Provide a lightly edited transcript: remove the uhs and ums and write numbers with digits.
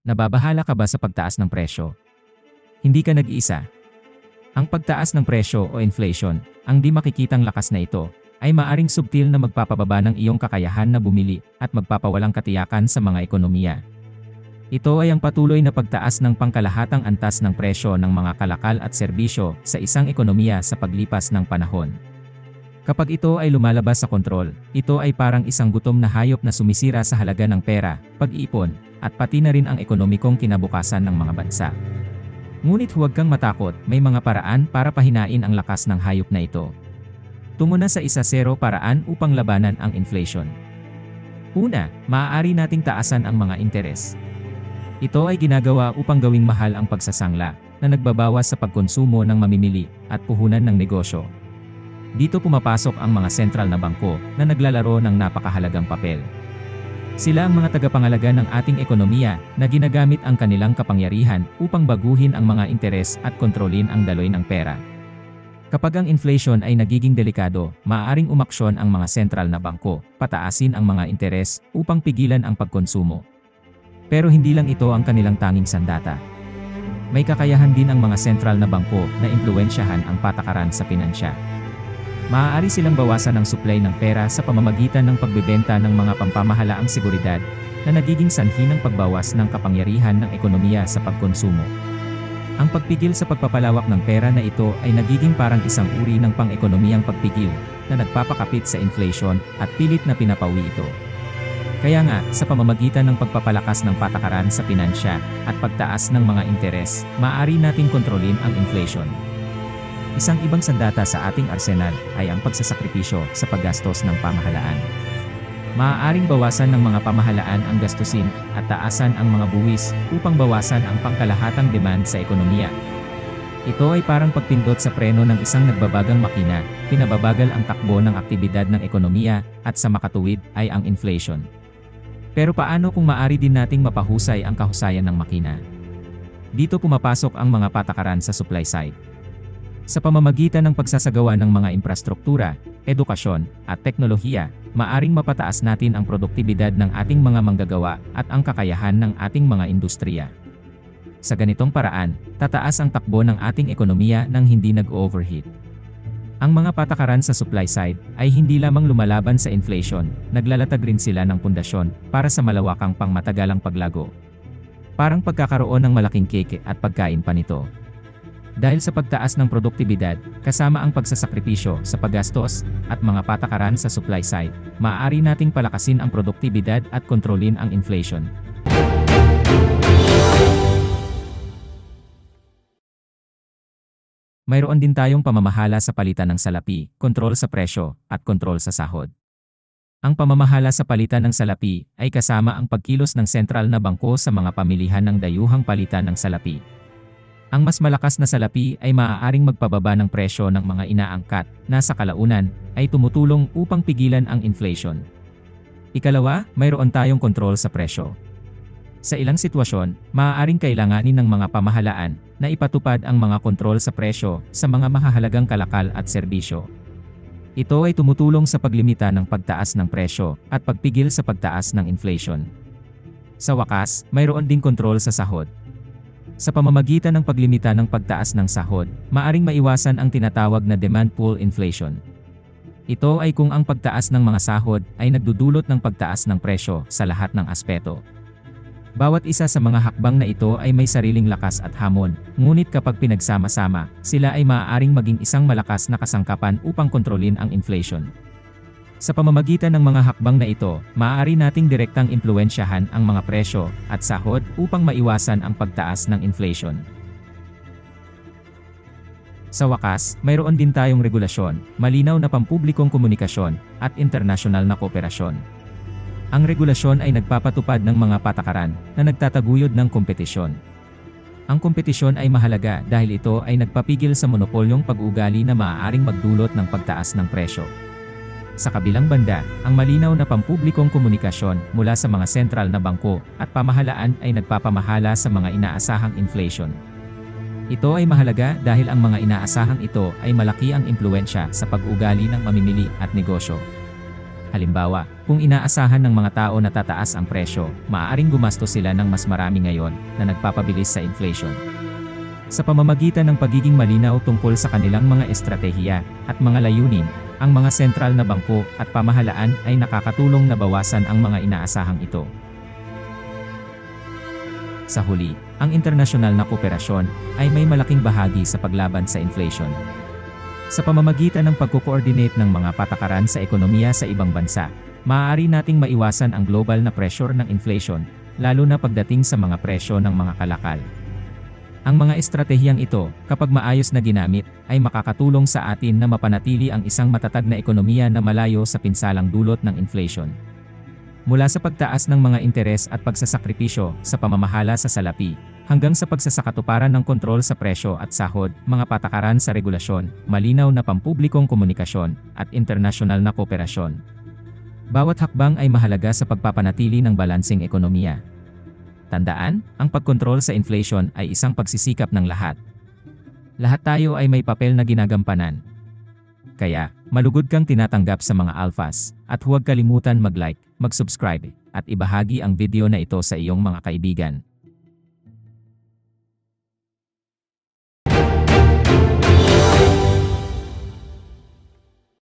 Nababahala ka ba sa pagtaas ng presyo? Hindi ka nag-iisa. Ang pagtaas ng presyo o inflation, ang di makikitang lakas na ito, ay maaring subtil na magpapababa ng iyong kakayahan na bumili at magpapawalang katiyakan sa mga ekonomiya. Ito ay ang patuloy na pagtaas ng pangkalahatang antas ng presyo ng mga kalakal at serbisyo sa isang ekonomiya sa paglipas ng panahon. Kapag ito ay lumalabas sa kontrol, ito ay parang isang gutom na hayop na sumisira sa halaga ng pera, pag-iipon, at pati na rin ang ekonomikong kinabukasan ng mga bansa. Ngunit huwag kang matakot, may mga paraan para pahinain ang lakas ng hayop na ito. Tungo na sa 1-0 paraan upang labanan ang inflation. Una, maaari nating taasan ang mga interes. Ito ay ginagawa upang gawing mahal ang pagsasangla, na nagbabawas sa pagkonsumo ng mamimili at puhunan ng negosyo. Dito pumapasok ang mga sentral na bangko na naglalaro ng napakahalagang papel. Sila ang mga tagapangalaga ng ating ekonomiya na ginagamit ang kanilang kapangyarihan upang baguhin ang mga interes at kontrolin ang daloy ng pera. Kapag ang inflation ay nagiging delikado, maaaring umaksyon ang mga sentral na bangko, pataasin ang mga interes upang pigilan ang pagkonsumo. Pero hindi lang ito ang kanilang tanging sandata. May kakayahan din ang mga sentral na bangko na impluwensyahan ang patakaran sa pinansya. Maaari silang bawasan ang supply ng pera sa pamamagitan ng pagbebenta ng mga pampamahalaang seguridad na nagiging sanhi ng pagbawas ng kapangyarihan ng ekonomiya sa pagkonsumo. Ang pagpigil sa pagpapalawak ng pera na ito ay nagiging parang isang uri ng pang-ekonomiyang pagpigil na nagpapakapit sa inflation at pilit na pinapawi ito. Kaya nga, sa pamamagitan ng pagpapalakas ng patakaran sa pinansya at pagtaas ng mga interes, maaari nating kontrolin ang inflation. Isang ibang sandata sa ating arsenal ay ang pagsasakripisyo sa paggastos ng pamahalaan. Maaaring bawasan ng mga pamahalaan ang gastusin at taasan ang mga buwis upang bawasan ang pangkalahatang demand sa ekonomiya. Ito ay parang pagpindot sa preno ng isang nagbabagang makina, pinababagal ang takbo ng aktibidad ng ekonomiya at sa makatuwid ay ang inflation. Pero paano kung maaari din nating mapahusay ang kahusayan ng makina? Dito pumapasok ang mga patakaran sa supply side. Sa pamamagitan ng pagsasagawa ng mga infrastruktura, edukasyon, at teknolohiya, maaring mapataas natin ang produktibidad ng ating mga manggagawa at ang kakayahan ng ating mga industriya. Sa ganitong paraan, tataas ang takbo ng ating ekonomiya nang hindi nag-overheat. Ang mga patakaran sa supply side ay hindi lamang lumalaban sa inflation, naglalatag rin sila ng pundasyon para sa malawakang pangmatagalang paglago. Parang pagkakaroon ng malaking cake at pagkain pa nito. Dahil sa pagtaas ng produktibidad, kasama ang pagsasakripisyo sa paggastos at mga patakaran sa supply side, maaari nating palakasin ang produktibidad at kontrolin ang inflation. Mayroon din tayong pamamahala sa palitan ng salapi, kontrol sa presyo, at kontrol sa sahod. Ang pamamahala sa palitan ng salapi ay kasama ang pagkilos ng sentral na bangko sa mga pamilihan ng dayuhang palitan ng salapi. Ang mas malakas na salapi ay maaaring magpababa ng presyo ng mga inaangkat na sa kalaunan ay tumutulong upang pigilan ang inflation. Ikalawa, mayroon tayong kontrol sa presyo. Sa ilang sitwasyon, maaaring kailanganin ng mga pamahalaan na ipatupad ang mga kontrol sa presyo sa mga mahahalagang kalakal at serbisyo. Ito ay tumutulong sa paglimita ng pagtaas ng presyo at pagpigil sa pagtaas ng inflation. Sa wakas, mayroon ding kontrol sa sahod. Sa pamamagitan ng paglimita ng pagtaas ng sahod, maaring maiwasan ang tinatawag na demand pull inflation. Ito ay kung ang pagtaas ng mga sahod ay nagdudulot ng pagtaas ng presyo sa lahat ng aspeto. Bawat isa sa mga hakbang na ito ay may sariling lakas at hamon, ngunit kapag pinagsama-sama, sila ay maaaring maging isang malakas na kasangkapan upang kontrolin ang inflation. Sa pamamagitan ng mga hakbang na ito, maaari nating direktang impluwensyahan ang mga presyo at sahod upang maiwasan ang pagtaas ng inflation. Sa wakas, mayroon din tayong regulasyon, malinaw na pampublikong komunikasyon, at internasyonal na kooperasyon. Ang regulasyon ay nagpapatupad ng mga patakaran na nagtataguyod ng kompetisyon. Ang kompetisyon ay mahalaga dahil ito ay nagpapigil sa monopolyong pag-uugali na maaaring magdulot ng pagtaas ng presyo. Sa kabilang banda, ang malinaw na pampublikong komunikasyon mula sa mga sentral na bangko at pamahalaan ay nagpapamahala sa mga inaasahang inflation. Ito ay mahalaga dahil ang mga inaasahang ito ay malaki ang impluwensya sa pag-ugali ng mamimili at negosyo. Halimbawa, kung inaasahan ng mga tao na tataas ang presyo, maaaring gumastos sila ng mas marami ngayon na nagpapabilis sa inflation. Sa pamamagitan ng pagiging malinaw tungkol sa kanilang mga estratehiya at mga layunin, ang mga sentral na bangko at pamahalaan ay nakakatulong na bawasan ang mga inaasahang ito. Sa huli, ang internasyonal na kooperasyon ay may malaking bahagi sa paglaban sa inflation. Sa pamamagitan ng pagko-coordinate ng mga patakaran sa ekonomiya sa ibang bansa, maaari nating maiwasan ang global na pressure ng inflation, lalo na pagdating sa mga presyo ng mga kalakal. Ang mga estratehiyang ito, kapag maayos na ginamit, ay makakatulong sa atin na mapanatili ang isang matatag na ekonomiya na malayo sa pinsalang dulot ng inflation. Mula sa pagtaas ng mga interes at pagsasakripisyo sa pamamahala sa salapi, hanggang sa pagsasakatuparan ng kontrol sa presyo at sahod, mga patakaran sa regulasyon, malinaw na pampublikong komunikasyon, at internasyonal na kooperasyon. Bawat hakbang ay mahalaga sa pagpapanatili ng balanseng ekonomiya. Tandaan, ang pagkontrol sa inflation ay isang pagsisikap ng lahat. Lahat tayo ay may papel na ginagampanan. Kaya, malugod kang tinatanggap sa mga alphas, at huwag kalimutan mag-like, mag-subscribe, at ibahagi ang video na ito sa iyong mga kaibigan.